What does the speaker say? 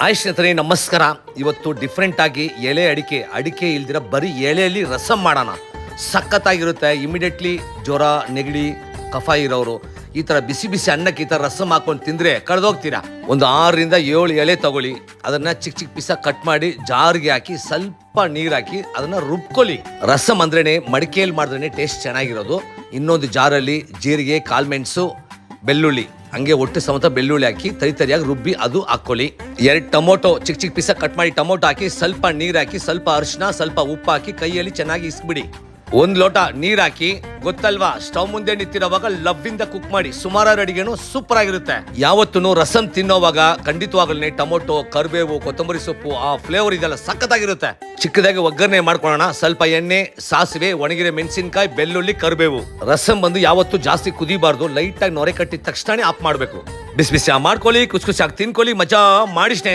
Hi ಸ್ನೇಹಿತರೆ ನಮಸ್ಕಾರ. ಇವತ್ತು ಡಿಫ್ರೆಂಟ್ ಆಗಿ ಎಲೆ ಅಡಿಕೆ ಇಲ್ದಿರ ಬರೀ ಎಲೆಯಲ್ಲಿ ರಸಂ ಮಾಡೋಣ. ಸಖತ್ತಾಗಿರುತ್ತೆ. ಇಮಿಡಿಯೇಟ್ಲಿ ಜ್ವರ ನೆಗಡಿ ಕಫ ಇರೋರು ಈ ಥರ ಬಿಸಿ ಬಿಸಿ ಅನ್ನಕ್ಕೆ ಈ ಥರ ರಸಂ ಹಾಕೊಂಡು ತಿಂದರೆ ಕಳೆದೋಗ್ತೀರಾ. ಒಂದು 6ರಿಂದ 7 ಎಲೆ ತಗೊಳ್ಳಿ, ಅದನ್ನು ಚಿಕ್ಕ ಚಿಕ್ಕ ಪೀಸ ಕಟ್ ಮಾಡಿ ಜಾರಿಗೆ ಹಾಕಿ ಸ್ವಲ್ಪ ನೀರು ಹಾಕಿ ಅದನ್ನು ರುಬ್ಕೊಳ್ಳಿ. ರಸಂ ಅಂದ್ರೇ ಮಡಿಕೆಯಲ್ಲಿ ಮಾಡಿದ್ರೇ ಟೇಸ್ಟ್ ಚೆನ್ನಾಗಿರೋದು. ಇನ್ನೊಂದು ಜಾರಲ್ಲಿ ಜೀರಿಗೆ, ಕಾಳುಮೆಣಸು, ಬೆಳ್ಳುಳ್ಳಿ ಹಂಗೆ ಒಟ್ಟು ಸಮೇತ ಬೆಳ್ಳುಳ್ಳಿ ಹಾಕಿ ತರಿಯಾಗಿ ರುಬ್ಬಿ ಅದು ಹಾಕೊಳ್ಳಿ. 2 ಟೊಮೊಟೊ ಚಿಕ್ಕ ಚಿಕ್ಕ ಪೀಸ ಕಟ್ ಮಾಡಿ ಟೊಮೊಟೊ ಹಾಕಿ ಸ್ವಲ್ಪ ನೀರು ಹಾಕಿ ಸ್ವಲ್ಪ ಅರಿಶಿನ ಸ್ವಲ್ಪ ಉಪ್ಪು ಹಾಕಿ ಕೈಯಲ್ಲಿ ಚೆನ್ನಾಗಿ ಇಸ್ಬಿಡಿ. 1 ಲೋಟ ನೀರು ಹಾಕಿ, ಗೊತ್ತಲ್ವಾ, ಸ್ಟವ್ ಮುಂದೆ ನಿಂತಿರೋವಾಗ ಲವ್ ಇಂದ ಕುಕ್ ಮಾಡಿ. ಸುಮಾರು ಅಡಿಗೆನು ಸೂಪರ್ ಆಗಿರುತ್ತೆ. ಯಾವತ್ತೂ ರಸಂ ತಿನ್ನೋವಾಗ ಖಂಡಿತವಾಗಲೇ ಟೊಮೊಟೊ, ಕರಿಬೇವು, ಕೊತ್ತಂಬರಿ ಸೊಪ್ಪು ಆ ಫ್ಲೇವರ್ ಇದೆಲ್ಲ ಸಖತ್ತಾಗಿರುತ್ತೆ. ಚಿಕ್ಕದಾಗಿ ಒಗ್ಗರಣೆ ಮಾಡ್ಕೊಳ್ಳೋಣ. ಸ್ವಲ್ಪ ಎಣ್ಣೆ, ಸಾಸಿವೆ, ಒಣಗಿರೋ ಮೆಣಸಿನಕಾಯಿ, ಬೆಳ್ಳುಳ್ಳಿ, ಕರಿಬೇವು. ರಸಂ ಬಂದು ಯಾವತ್ತು ಜಾಸ್ತಿ ಕುದಿಬಾರ್ದು. ಲೈಟ್ ಆಗಿ ನೊರೆ ಕಟ್ಟಿದ ತಕ್ಷಣ ಆಫ್ ಮಾಡಬೇಕು. ಬಿಸಿ ಬಿಸಿ ಮಾಡ್ಕೊಳ್ಳಿ, ಕುಸಿ ಕುಸಿ ಆಗಿ ತಿನ್ಕೊಳ್ಳಿ, ಮಜಾ ಮಾಡಿ ಸ್ನೇಹಿತರೆ.